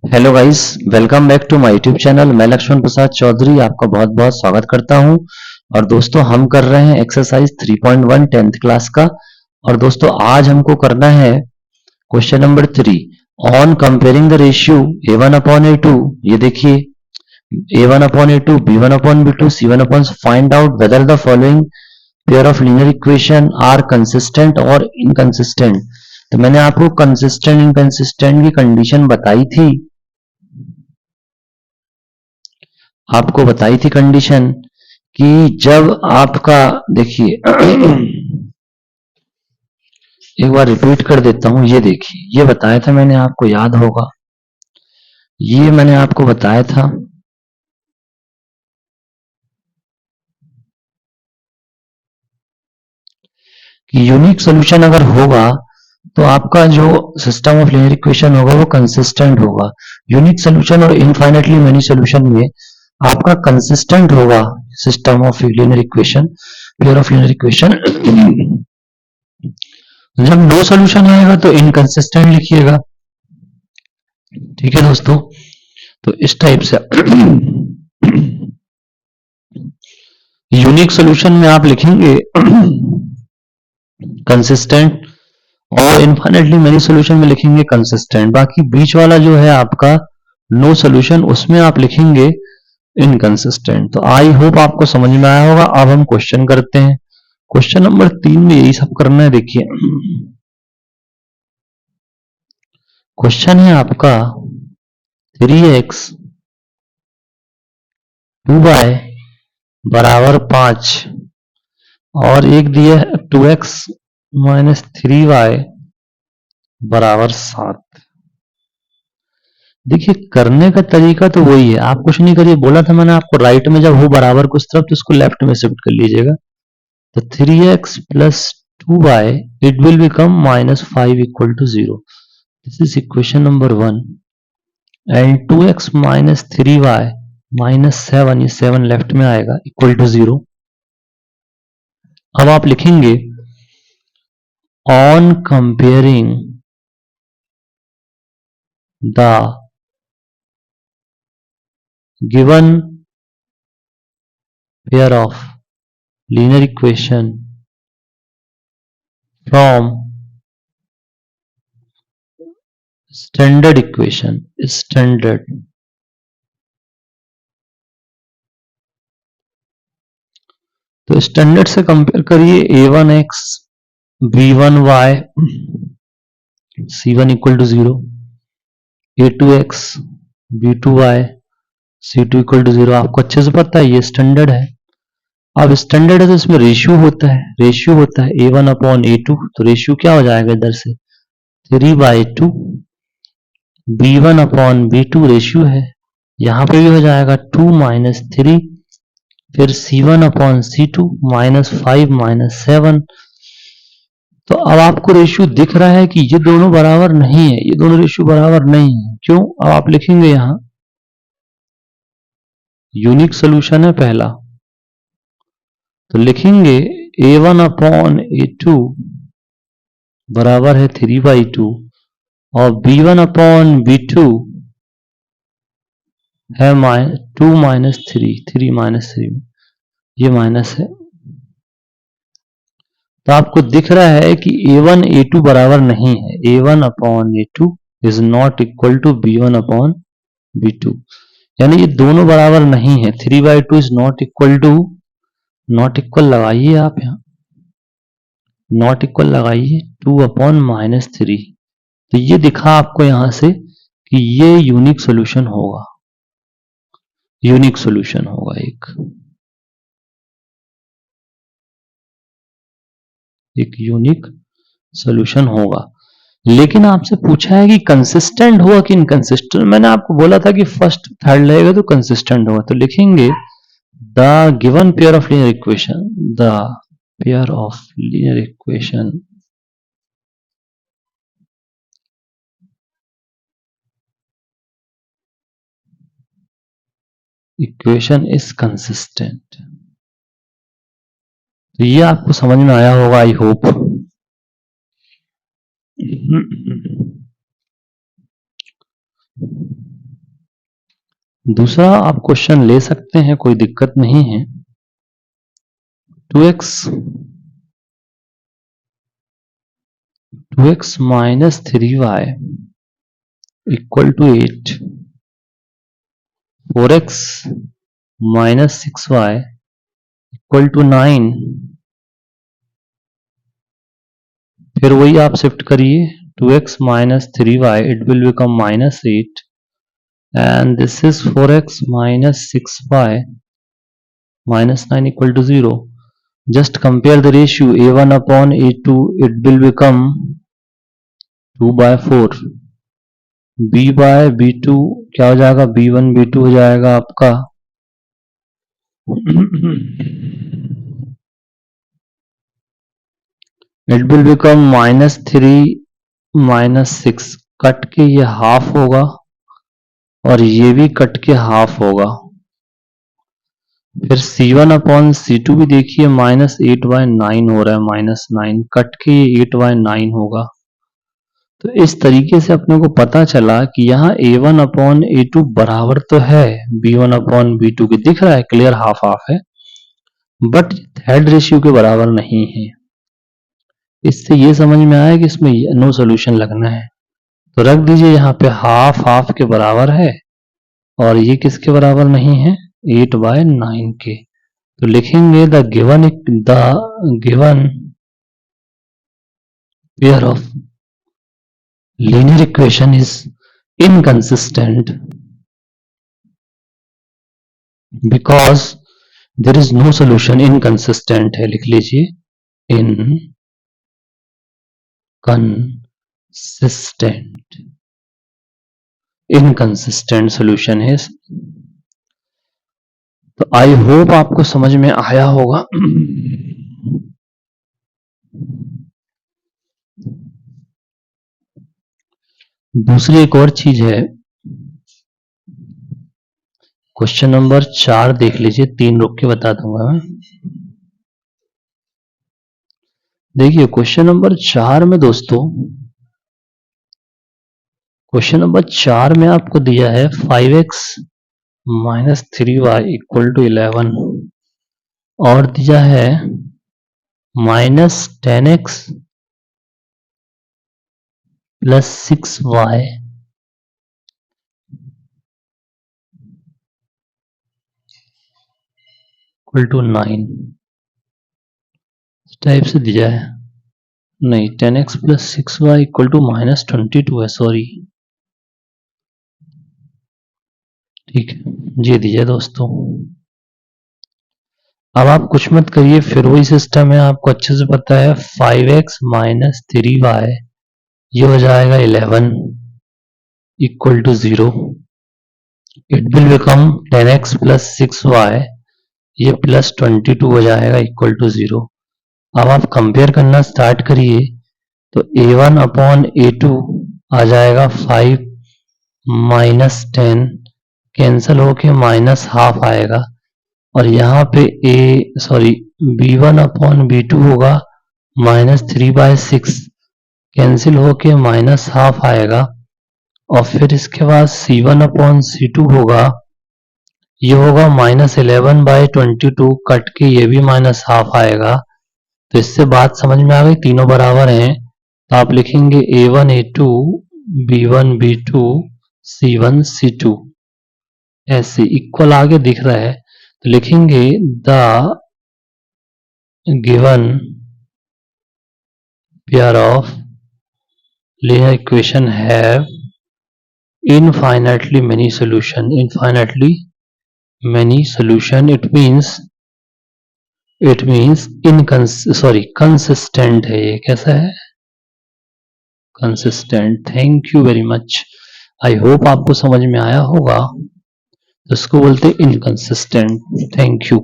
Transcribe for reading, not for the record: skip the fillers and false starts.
Hello guys, welcome back to my YouTube channel. मैं लक्ष्मण प्रसाद चौधरी आपका बहुत बहुत स्वागत करता हूं। और दोस्तों, हम कर रहे हैं एक्सरसाइज 3.1 10th क्लास का। और दोस्तों, आज हमको करना है question number 3 on comparing the ratio a1/a2। ये देखिए, a1/a2, b1/b2, c1/, find out whether the following pair of linear equation are consistent और इनकंसिस्टेंट। तो मैंने आपको कंसिस्टेंट इनकंसिस्टेंट की कंडीशन बताई थी। आपको बताई थी कंडीशन कि जब आपका, देखिए एक बार रिपीट कर देता हूं। ये देखिए, ये बताया था मैंने आपको, याद होगा। ये मैंने आपको बताया था कि यूनिक सॉल्यूशन अगर होगा तो आपका जो सिस्टम ऑफ लीनियर इक्वेशन होगा वो कंसिस्टेंट होगा। यूनिक सॉल्यूशन और इनफाइनाइटली मेनी सॉल्यूशन में आपका कंसिस्टेंट होगा system of linear equation, pair of linear equation. जब नो सॉल्यूशन आएगा तो इनकंसिस्टेंट लिखिएगा। ठीक है दोस्तों, तो इस टाइप से यूनिक सॉल्यूशन में आप लिखेंगे कंसिस्टेंट, और इनफाइनाइटली मेनी सॉल्यूशन में लिखेंगे कंसिस्टेंट। बाकी बीच वाला जो है आपका नो सॉल्यूशन, उसमें आप लिखेंगे इनकंसिस्टेंट। तो आई होप आपको समझ में आया होगा। अब हम क्वेश्चन करते हैं। क्वेश्चन नंबर 3 में यही सब करना है। देखिए, क्वेश्चन है आपका 3x 2y बराबर 5 और एक दिया है 2x माइनस 3y बराबर 7। देखिए, करने का तरीका तो वही है, आप कुछ नहीं करिए। बोला था मैंने आपको, राइट में जब हो बराबर कुछ तरफ तो इसको लेफ्ट में शिफ्ट कर लीजिएगा। तो 3x plus 2y it will become -5 equal to 0। This is equation number 1। And 2x minus 3y -7, ये 7 लेफ्ट में आएगा, इक्वल टू 0। अब आप लिखेंगे on comparing the given pair of linear equation from standard equation, standard। तो standard से compare करिए a1x b1y c1 equal to 0, a2x b2y c2 equal to 0। आपको अच्छे से पता है ये स्टैंडर्ड है। अब स्टैंडर्ड है तो इसमें रेशियो होता है, रेशियो होता है a1/a2। तो रेशियो क्या हो जाएगा इधर से 3/2। b1/b2 रेशियो है, यहां पे भी हो जाएगा 2 माइनस 3। फिर c1/c2 -5 -7। तो अब आपको रेशियो दिख रहा है कि ये दोनों बराबर नहीं है, ये दोनों रेशियो बराबर नहीं है। क्यों? अब आप लिखेंगे यहां यूनिक सॉल्यूशन है पहला, तो लिखेंगे a1/a2 बराबर है 3/2 और b1/b2 है 2 माइनस 3 माइनस 3, ये माइनस है। तो आपको दिख रहा है कि a1 a2 बराबर नहीं है। a1/a2 is not equal to b1/b2, यानी ये दोनों बराबर नहीं है। 3/2 is not equal to, not equal लगाइए आप यहाँ, नॉट इक्वल लगाइए 2/-3। तो ये दिखा आपको यहां से कि ये यूनिक सॉल्यूशन होगा, यूनिक सॉल्यूशन होगा एक यूनिक सॉल्यूशन होगा। लेकिन आपसे पूछा है कि कंसिस्टेंट होगा कि इनकंसिस्टेंट। मैंने आपको बोला था कि फर्स्ट थर्ड लगेगा तो कंसिस्टेंट होगा। तो लिखेंगे the given pair of linear equation, the pair of linear equation equation is consistent. तो ये आपको समझ में आया होगा, आई होप। दूसरा आप क्वेश्चन ले सकते हैं, कोई दिक्कत नहीं है। 2x minus 3y equal to 8, 4x minus 6y equal to 9। फिर वही आप शिफ्ट करिए, 2x minus 3y, it will become minus 8, and this is 4x minus 6y minus 9 equal to 0. Just compare the ratio a1 upon a2, it will become 2 by 4. b by b2 क्या हो जाएगा, b1 b2 हो जाएगा आपका it will become minus 3 minus 6, cut के ये half होगा और ये भी कट के हाफ होगा। फिर C1 अपॉन C2 भी देखिए, माइनस 8/9 हो रहा है, माइनस 9 कट के ये 8/9 होगा। तो इस तरीके से अपने को पता चला कि यहाँ A1 अपॉन A2 बराबर तो है B1 अपॉन B2 के, दिख रहा है क्लियर हाफ हाफ है, बट थर्ड रेशियो के बराबर नहीं है। इससे ये समझ में आया कि इसमें नो सोल्यूशन लगना है, तो रख दीजिए यहाँ पे हाफ हाफ के बराबर है और ये किसके बराबर नहीं है, 8/9 के। तो लिखेंगे the given pair of linear equation is inconsistent because there is no solution. Inconsistent है, लिख लीजिए इनकंसिस्टेंट सोल्यूशन है। तो आई होप आपको समझ में आया होगा। दूसरी एक और चीज है, क्वेश्चन नंबर 4 देख लीजिए, 3 रुक के बता दूंगा मैं। देखिए क्वेश्चन नंबर 4 में दोस्तों, क्वेश्चन नंबर 4 में आपको दिया है 5x minus 3y equal to 11 और दिया है minus 10x plus 6y equal to 9। इस टाइप से दिया है, नहीं 10x plus 6y equal to minus 22 है, सॉरी, ठीक है ये दिया दोस्तों। अब आप कुछ मत करिए, फिर वही सिस्टम है, आपको अच्छे से पता है। 5x माइनस 3y ये हो जाएगा 11 equal to 0। It will become 10x plus 6y ये प्लस 22 हो जाएगा इक्वल टू 0। अब आप कंपेयर करना स्टार्ट करिए, तो a1 अपॉन a2 आ जाएगा 5 माइनस 10 कैंसल होके माइनस हाफ आएगा, और यहाँ पे b1 अपॉन b2 होगा माइनस 3/6 कैंसिल होके माइनस हाफ आएगा, और फिर इसके बाद c1 अपॉन c2 होगा, ये होगा माइनस 11/22 कट के ये भी माइनस हाफ आएगा। तो इससे बात समझ में आ गई, तीनों बराबर हैं, तो आप लिखेंगे a1 a2 b1 b2 c1 c2, ऐसे इक्वल आगे दिख रहा है, तो लिखेंगे the given pair of linear equation have infinitely many solution। infinitely many solution, it means consistent है। ये कैसा है, consistent। Thank you very much, I hope आपको समझ में आया होगा। तो इसको बोलते हैं इनकंसिस्टेंट। Thank you.